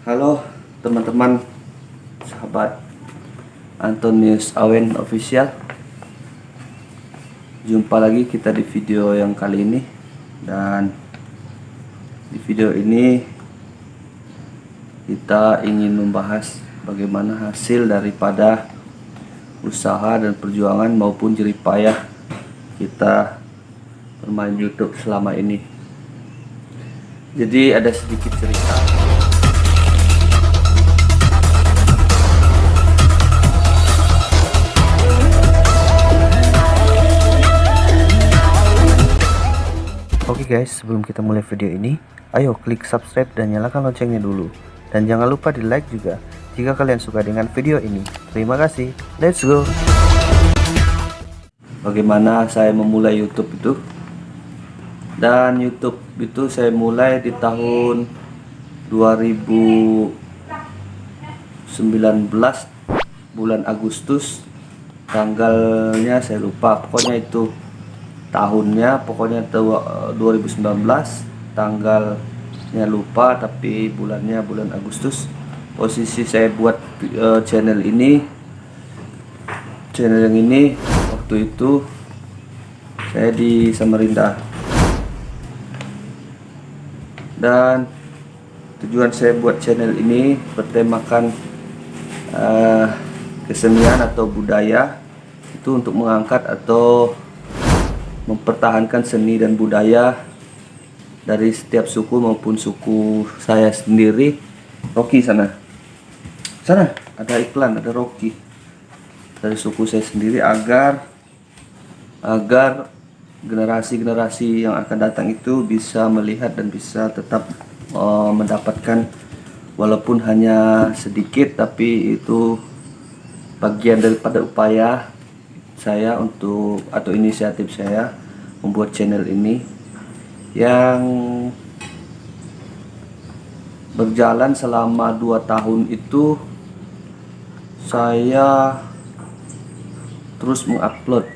Halo teman-teman, sahabat Antonius Awen Official. Jumpa lagi kita di video yang kali ini. Dan di video ini kita ingin membahas bagaimana hasil daripada usaha dan perjuangan maupun jerih payah kita bermain YouTube selama ini. Jadi ada sedikit cerita. Oke guys, sebelum kita mulai video ini, ayo klik subscribe dan nyalakan loncengnya dulu. Dan jangan lupa di like juga jika kalian suka dengan video ini. Terima kasih, let's go. Bagaimana saya memulai YouTube itu? Dan YouTube itu saya mulai di tahun 2019 bulan Agustus. Tanggalnya saya lupa, pokoknya itu tahunnya, pokoknya 2019, tanggalnya lupa, tapi bulannya bulan Agustus. Posisi saya buat channel yang ini waktu itu saya di Samarinda. Dan tujuan saya buat channel ini bertemakan kesenian atau budaya, itu untuk mengangkat atau mempertahankan seni dan budaya dari setiap suku maupun suku saya sendiri. Rocky sana ada iklan, ada Rocky dari suku saya sendiri, agar generasi yang akan datang itu bisa melihat dan bisa tetap mendapatkan walaupun hanya sedikit, tapi itu bagian daripada upaya saya untuk atau inisiatif saya membuat channel ini yang berjalan selama 2 tahun. Itu saya terus mengupload,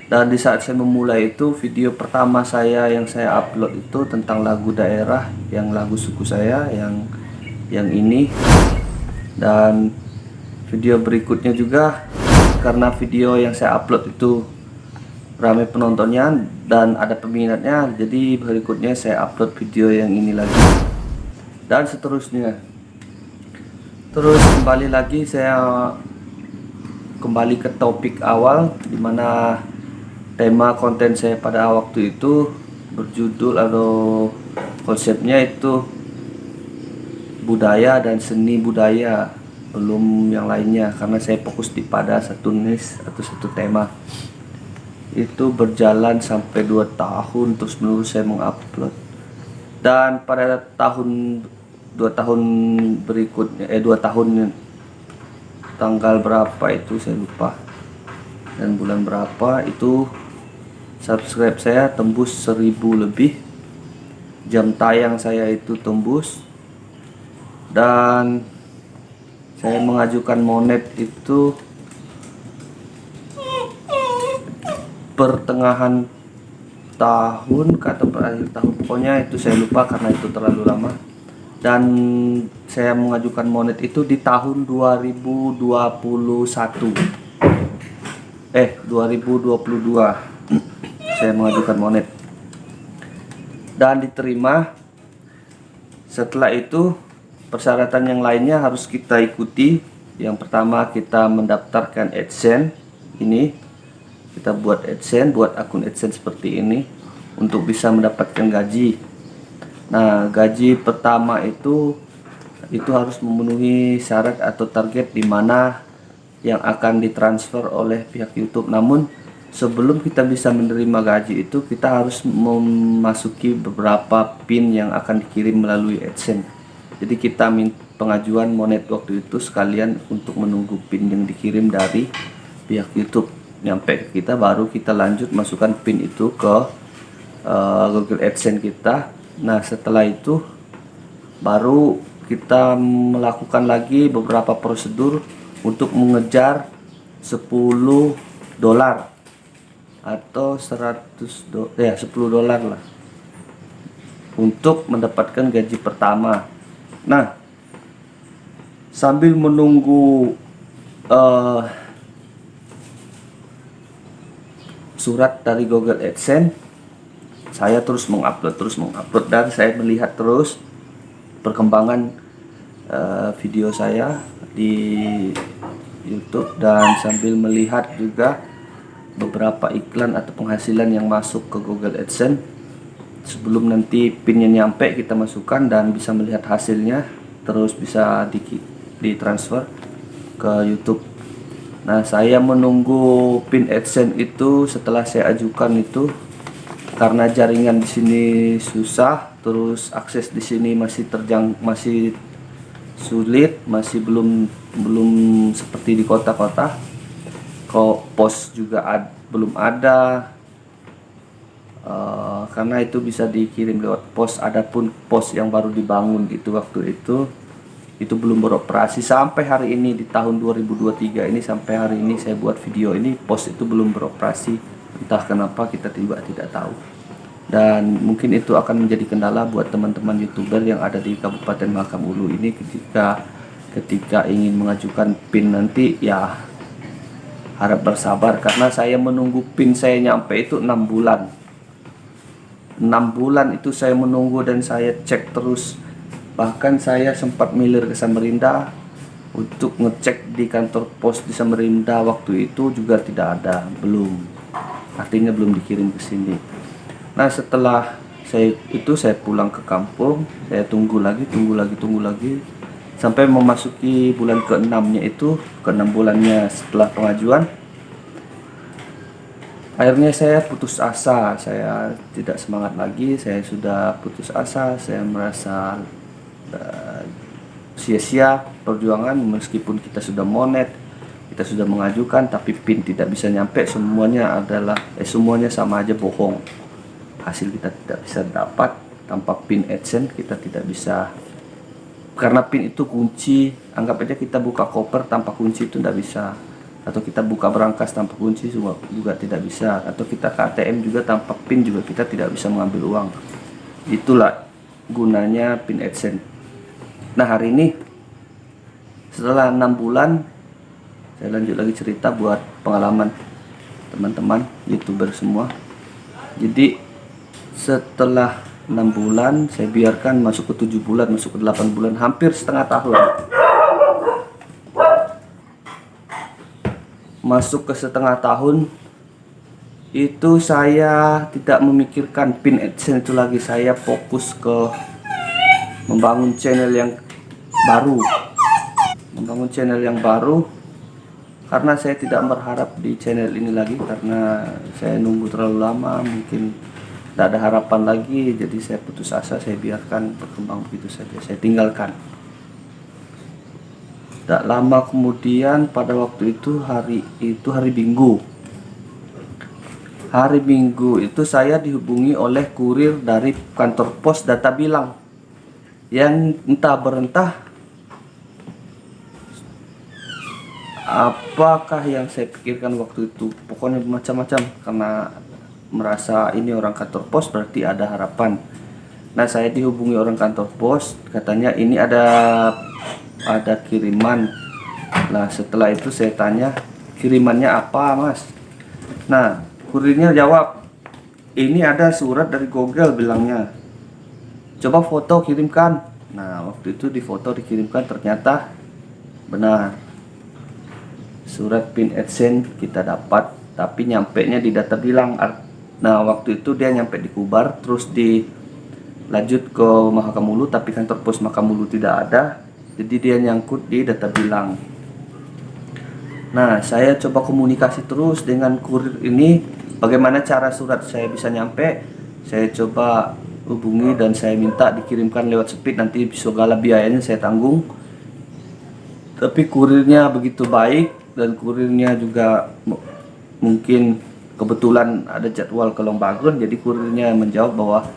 dan di saat saya memulai itu, video pertama saya yang saya upload itu tentang lagu daerah, yang lagu suku saya yang ini. Dan video berikutnya juga, karena video yang saya upload itu ramai penontonnya dan ada peminatnya, jadi berikutnya saya upload video yang ini lagi, dan seterusnya. Terus kembali lagi, saya kembali ke topik awal, dimana tema konten saya pada waktu itu berjudul atau konsepnya itu budaya dan seni budaya, belum yang lainnya, karena saya fokus pada satu niche atau satu tema. Itu berjalan sampai 2 tahun terus menerus saya mengupload. Dan pada dua tahun berikutnya, 2 tahun, tanggal berapa itu saya lupa, dan bulan berapa itu, subscribe saya tembus 1000 lebih, jam tayang saya itu tembus, dan saya mengajukan monet itu pertengahan tahun atau akhir tahun, pokoknya itu saya lupa karena itu terlalu lama. Dan saya mengajukan monet itu di tahun 2022 saya mengajukan monet dan diterima. Setelah itu persyaratan yang lainnya harus kita ikuti. Yang pertama, kita mendaftarkan AdSense. Ini kita buat AdSense, buat akun AdSense seperti ini untuk bisa mendapatkan gaji. Nah, gaji pertama itu harus memenuhi syarat atau target di mana yang akan ditransfer oleh pihak YouTube. Namun sebelum kita bisa menerima gaji itu, kita harus memasuki beberapa PIN yang akan dikirim melalui AdSense. Jadi kita minta pengajuan monet waktu itu sekalian untuk menunggu PIN yang dikirim dari pihak YouTube nyampe ke kita, baru kita lanjut masukkan PIN itu ke Google AdSense kita. Nah, setelah itu baru kita melakukan lagi beberapa prosedur untuk mengejar $10 atau $10 lah untuk mendapatkan gaji pertama. Nah, Sambil menunggu surat dari Google AdSense, saya terus mengupload dan saya melihat terus perkembangan video saya di YouTube, dan sambil melihat juga beberapa iklan atau penghasilan yang masuk ke Google AdSense. Sebelum nanti pinnya nyampe, kita masukkan dan bisa melihat hasilnya, terus bisa ditransfer ke YouTube. Nah, saya menunggu pin AdSense itu setelah saya ajukan itu, karena jaringan di sini susah, terus akses di sini masih sulit, masih belum seperti di kota-kota. Kok pos juga belum ada, karena itu bisa dikirim lewat pos. Adapun pos yang baru dibangun itu waktu itu belum beroperasi sampai hari ini, di tahun 2023 ini. Sampai hari ini saya buat video ini, pos itu belum beroperasi, entah kenapa, kita tidak tahu. Dan mungkin itu akan menjadi kendala buat teman-teman YouTuber yang ada di Kabupaten Mahakam Ulu ini ketika ingin mengajukan PIN nanti. Ya, harap bersabar, karena saya menunggu PIN saya nyampe itu 6 bulan. 6 bulan itu saya menunggu dan saya cek terus. Bahkan saya sempat milir ke Samarinda untuk ngecek di kantor pos di Samarinda, waktu itu juga tidak ada, artinya belum dikirim ke sini. Nah, setelah saya pulang ke kampung, saya tunggu lagi sampai memasuki bulan ke-6-nya itu, ke-6 bulannya setelah pengajuan. Akhirnya saya putus asa, saya tidak semangat lagi, saya sudah putus asa, saya merasa sia-sia perjuangan. Meskipun kita sudah monet, kita sudah mengajukan, tapi PIN tidak bisa nyampe. Semuanya sama aja bohong. Hasil kita tidak bisa dapat tanpa PIN AdSense, kita tidak bisa, karena PIN itu kunci. Anggap aja kita buka koper tanpa kunci, itu tidak bisa. Atau kita buka berangkas tanpa kunci juga tidak bisa. Atau kita ke ATM juga tanpa PIN juga kita tidak bisa mengambil uang. Itulah gunanya PIN AdSense. Nah, hari ini setelah 6 bulan, saya lanjut lagi cerita buat pengalaman teman-teman YouTuber semua. Jadi setelah 6 bulan, saya biarkan masuk ke 7 bulan, masuk ke 8 bulan, hampir setengah tahun. Masuk ke setengah tahun, itu saya tidak memikirkan PIN AdSense itu lagi. Saya fokus ke membangun channel yang baru. Karena saya tidak berharap di channel ini lagi, karena saya nunggu terlalu lama, mungkin tidak ada harapan lagi. Jadi saya putus asa, saya biarkan berkembang begitu saja, saya tinggalkan. Tak lama kemudian, pada waktu itu hari Minggu. Hari Minggu itu saya dihubungi oleh kurir dari kantor pos Data Bilang, yang entah berentah apakah yang saya pikirkan waktu itu. Pokoknya macam-macam, karena merasa ini orang kantor pos berarti ada harapan. Nah, saya dihubungi orang kantor pos, katanya ini ada kiriman. Nah, setelah itu saya tanya, kirimannya apa, Mas? Nah, kurirnya jawab, ini ada surat dari Google, bilangnya. Coba foto kirimkan. Nah, waktu itu di foto dikirimkan, ternyata benar. Surat PIN AdSense kita dapat, tapi nyampenya di Data Bilang. Nah, waktu itu dia nyampe di Kubar, terus dilanjut ke Mahakam Ulu, tapi kantor pos Mahakam Ulu tidak ada. Jadi dia nyangkut di Data Bilang. Nah, saya coba komunikasi terus dengan kurir ini, bagaimana cara surat saya bisa nyampe. Saya coba hubungi dan saya minta dikirimkan lewat speed, nanti segala biayanya saya tanggung. Tapi kurirnya begitu baik, dan kurirnya juga mungkin kebetulan ada jadwal ke Lombagun, jadi kurirnya menjawab bahwa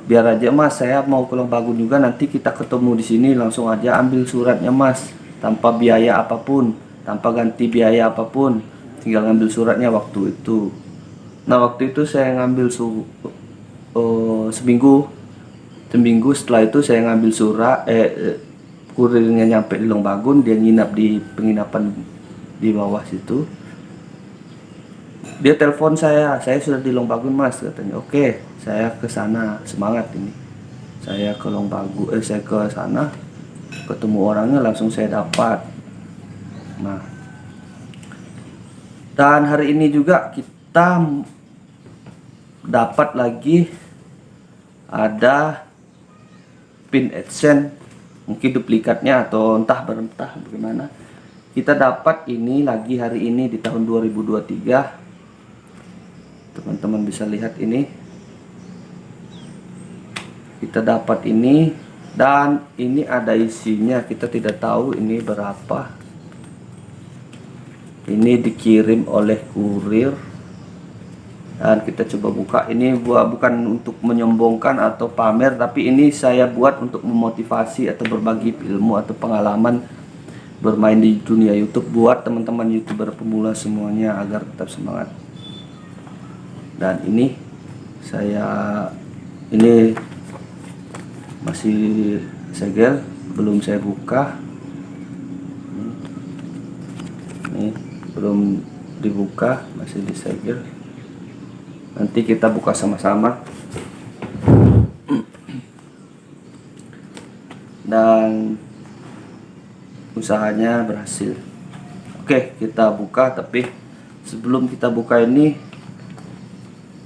biar aja, Mas, saya mau ke Lombagun juga, nanti kita ketemu di sini, langsung aja ambil suratnya, Mas, tanpa biaya apapun, tanpa ganti biaya apapun, tinggal ngambil suratnya waktu itu. Nah, waktu itu saya ngambil seminggu setelah itu saya ngambil kurirnya nyampe di Longbagun, dia nginap di penginapan di bawah situ. Dia telepon saya sudah di Longbagun mas, katanya. Oke, saya ke sana, semangat ini. Saya ke Longbagun, saya ke sana, ketemu orangnya, langsung saya dapat. Nah, dan hari ini juga kita dapat lagi ada pin AdSense, mungkin duplikatnya atau entah bagaimana. Kita dapat ini lagi hari ini di tahun 2023. Teman-teman bisa lihat ini. Kita dapat ini, dan ini ada isinya, kita tidak tahu ini berapa. Ini dikirim oleh kurir. Dan kita coba buka. Ini bukan untuk menyombongkan atau pamer, tapi ini saya buat untuk memotivasi atau berbagi ilmu atau pengalaman bermain di dunia YouTube buat teman-teman YouTuber pemula semuanya agar tetap semangat. Dan ini ini masih segel, belum saya buka. Ini belum dibuka, masih disegel. Nanti kita buka sama-sama. Dan usahanya berhasil. Oke, kita buka, tapi sebelum kita buka ini,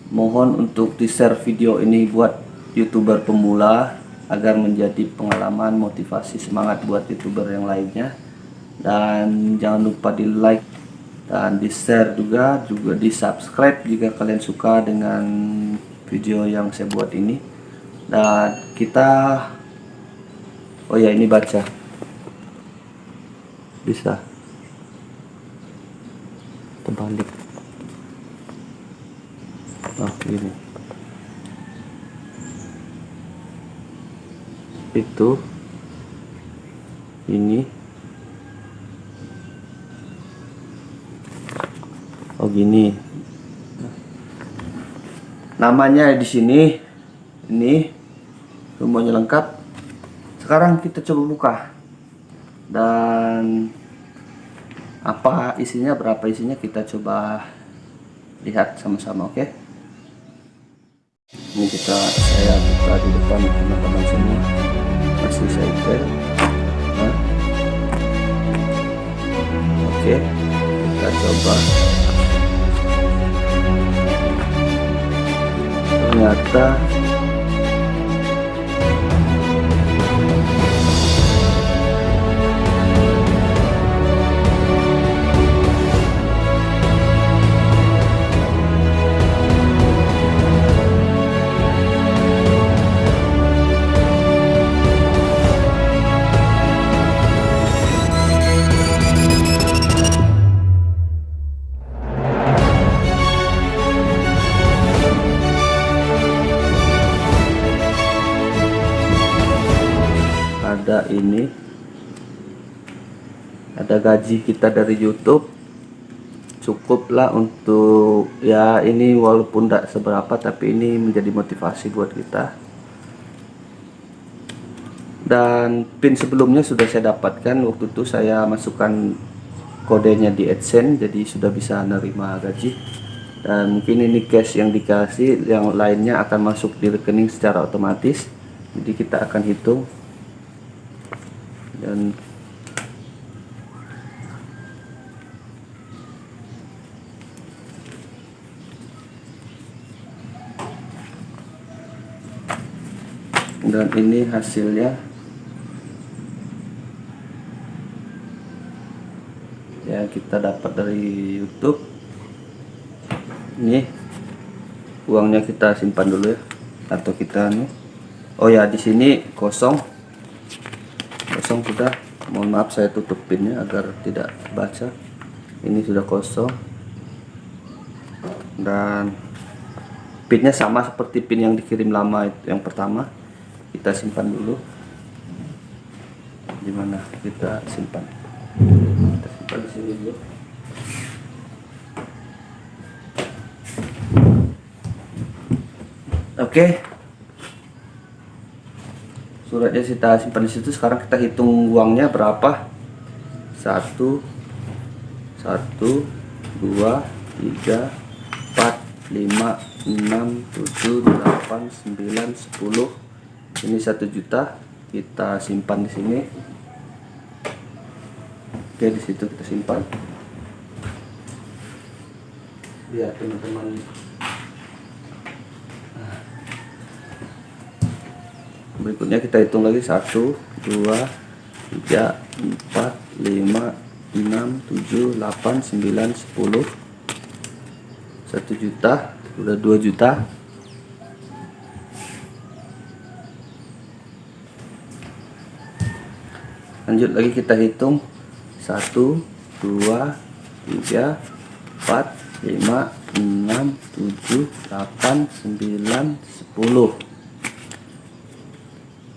mohon untuk di-share video ini buat YouTuber pemula agar menjadi pengalaman, motivasi, semangat buat YouTuber yang lainnya. Dan jangan lupa di like dan di share juga di subscribe jika kalian suka dengan video yang saya buat ini. Dan kita, oh ya, ini baca bisa terbalik. Oh gini, itu ini. Oh gini, namanya di sini, ini semuanya lengkap. Sekarang kita coba buka, dan apa isinya, berapa isinya, kita coba lihat sama-sama. Oke, ini saya buka di depan teman-teman semua, masih saya share. Nah, oke, kita coba. Ternyata ini ada gaji kita dari YouTube, cukuplah untuk ya ini, walaupun tidak seberapa tapi ini menjadi motivasi buat kita. Dan pin sebelumnya sudah saya dapatkan, waktu itu saya masukkan kodenya di AdSense, jadi sudah bisa nerima gaji. Dan mungkin ini cash yang dikasih, yang lainnya akan masuk di rekening secara otomatis, jadi kita akan hitung. Dan ini hasilnya yang kita dapat dari YouTube. Ini uangnya kita simpan dulu ya, atau kita nih. Oh ya, di sini kosong sudah. Mohon maaf, saya tutup pinnya agar tidak baca. Ini sudah kosong, dan pinnya sama seperti pin yang dikirim lama itu, yang pertama. Kita simpan dulu. Dimana kita simpan? Kita simpan di sini dulu. Oke. So suratnya kita simpan di situ. Sekarang kita hitung uangnya berapa. 1 2 3 4 5 6 7 8 9 10. Ini 1 juta kita simpan di sini. Oke, di situ kita simpan. Biar teman-teman berikutnya kita hitung lagi. 1 2 3 4 5 6 7 8 9 10. 1 juta udah 2 juta. Lanjut lagi kita hitung. 1 2 3 4 5 6 7 8 9 10.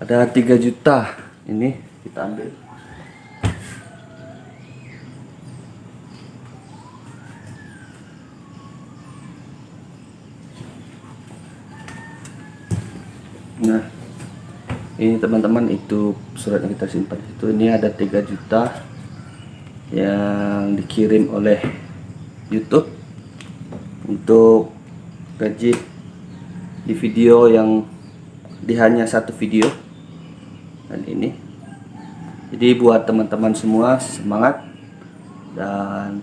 Ada 3 juta. Ini kita ambil. Nah, ini teman-teman, itu surat yang kita simpan itu. Ini ada 3 juta yang dikirim oleh YouTube untuk gaji di video yang di hanya 1 video. Dan ini, jadi buat teman-teman semua semangat dan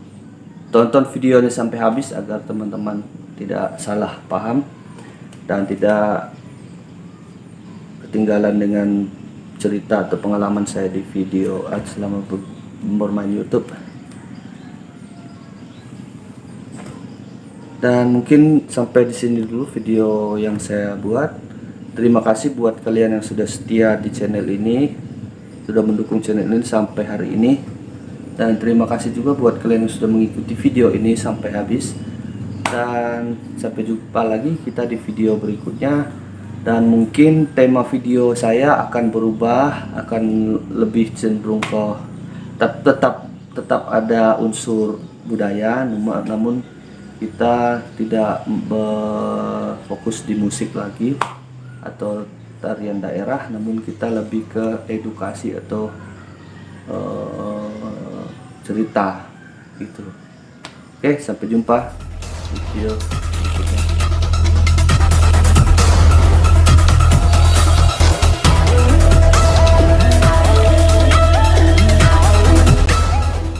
tonton videonya sampai habis agar teman-teman tidak salah paham dan tidak ketinggalan dengan cerita atau pengalaman saya di video selama bermain YouTube. Dan mungkin sampai di sini dulu video yang saya buat. Terima kasih buat kalian yang sudah setia di channel ini, sudah mendukung channel ini sampai hari ini. Dan terima kasih juga buat kalian yang sudah mengikuti video ini sampai habis. Dan sampai jumpa lagi kita di video berikutnya. Dan mungkin tema video saya akan berubah, akan lebih cenderung ke tetap ada unsur budaya, namun kita tidak berfokus di musik lagi atau tarian daerah, namun kita lebih ke edukasi atau cerita gitu. Oke, sampai jumpa video